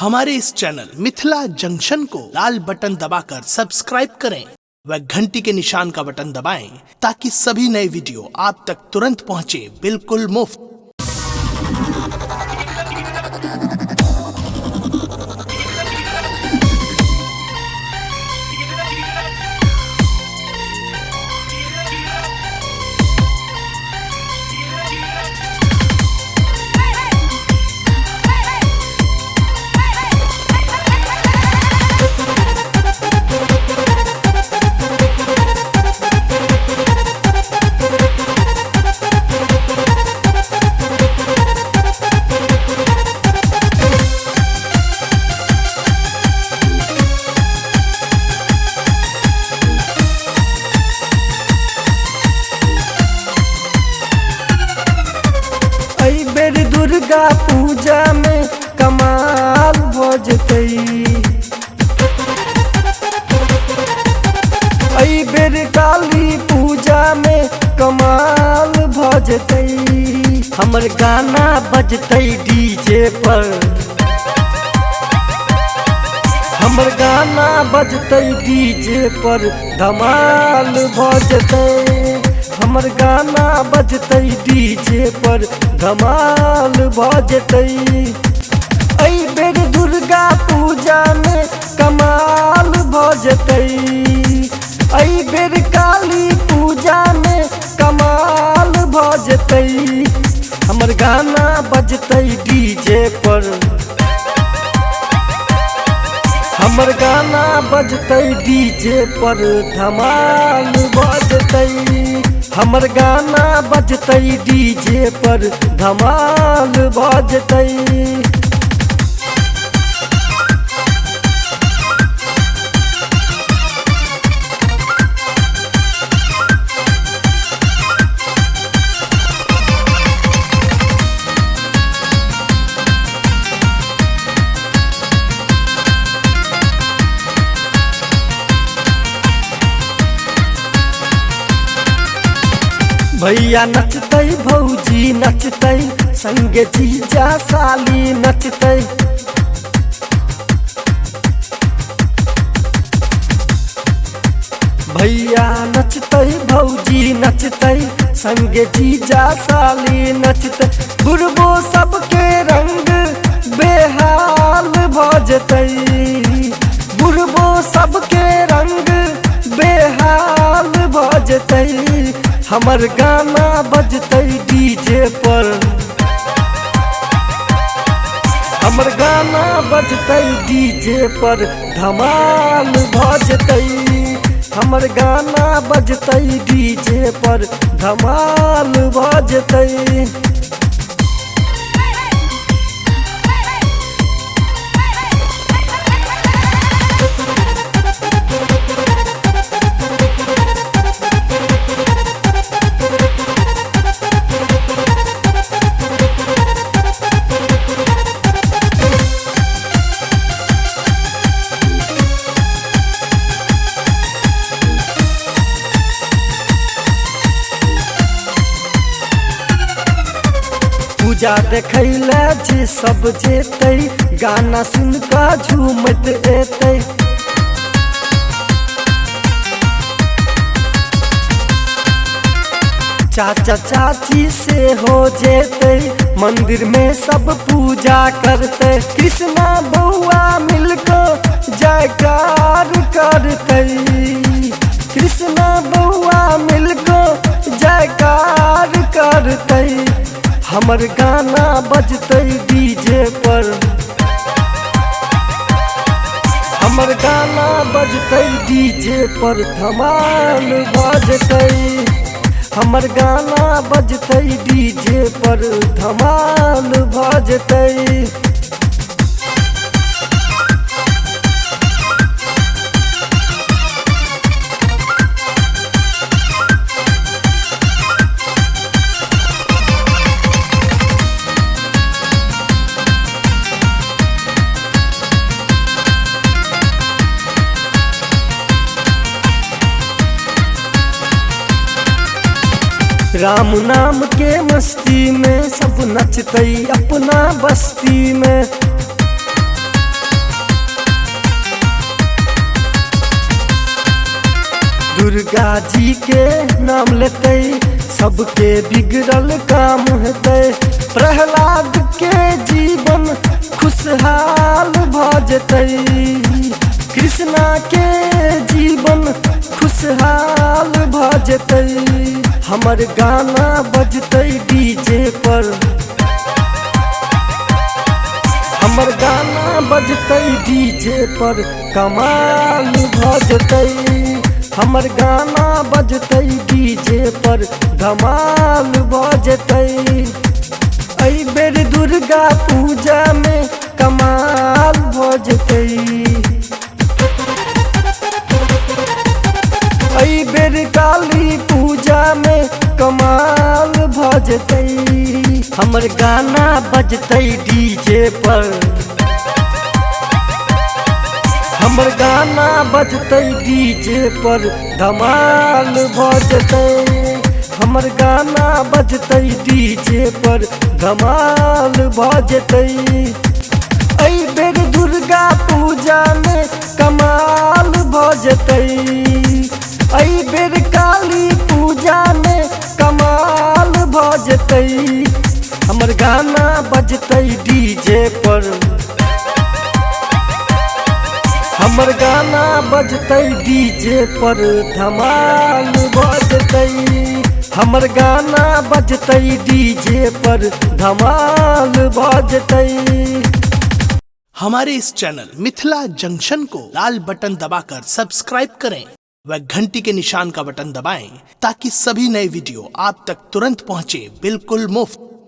हमारे इस channel Mithila junction को लाल button दबाकर सब्सक्राइब करें व घंटी के निशान का बटन दबाएं ताकि सभी नए वीडियो आप तक तुरंत पहुंचे बिल्कुल मुफ्त। बेर दुर्गा पूजा में कमाल भजतई, बेर काली पूजा में कमाल भजतई। हमर गाना बजतई डीजे पर, हमर गाना बजतई डीजे पर धमाल भजतई। हमर गाना बजतई डीजे पर धमाल भजतई। ऐ बेर दुर्गा पूजा में कमाल भजतई, ऐ बेर काली पूजा में कमाल भजतई। हमर गाना बजतई डीजे पर, हमर गाना बजतई डीजे पर धमाल भजतई। हमर गाना बजतई डीजे पर धमाल भजतई। भैया नचतई, भौजी नचतई, संगे जीजा साली नचतई। भैया नचतई, भौजी नचतई, संगे जीजा साली नचतई। बुढ़बो सबके रंग बेहाल भजतई, बुढ़बो सबके रंग बेहाल भजतई। हमर गाना बजतई डीजे पर, हमर गाना बजतई डीजे पर धमाल भजतई। हमर गाना बजतई डीजे पर धमाल भजतई। पूजा देखैला जे सब जेतै, गाना सुन का झूमत एतै। चाचा चाची से हो जेतै, मंदिर में सब पूजा करते। कृष्णा बउआ मिलको जयकार करतै, कृष्णा बउआ मिलको जयकार करतै। हमर गाना बजतई डीजे पर, हमर गाना बजतई डीजे पर धमाल भजतई। हमर गाना बजतई डीजे पर धमाल भजतई। राम नाम के मस्ती में सब नचतई अपना बस्ती में। दुर्गा जी के नाम लेते सबके बिगड़ल काम हेतै। प्रहलाद के जीवन खुशहाल भ जेतै, कृष्णा के जीवन खुशहाल भ जेतै। हमर गाना बजतै डीजे पर, हमर गाना बजतै डीजे पर, कमाल भ जेतै। हमर गाना बजतै डीजे पर, धमाल भ जेतै। एहि बेर दुर्गा पूजा में कमाल भ जेतै। एहि बेर काली पूजा में कमाल भ जेतै। हमर गाना बजतै डीजे पर, हमर गाना बजतै डीजे पर, धमाल भ जेतै। हमर गाना बजतै डीजे पर, धमाल भ जेतै। एहि बेर दुर्गा पूजा में कमाल भ जेतै। एहि बेर काली पूजा में कमाल भ जेतै। हमर गाना बजतै डीजे पर, हमर गाना बजतै डीजे पर, धमाल भ जेतै। हमर गाना बजतै डीजे पर, धमाल भ जेतै। हमारे इस चैनल मिथिला जंक्शन को लाल बटन दबाकर सब्सक्राइब करें व घंटी के निशान का बटन दबाएं ताकि सभी नए वीडियो आप तक तुरंत पहुंचे, बिल्कुल मुफ्त।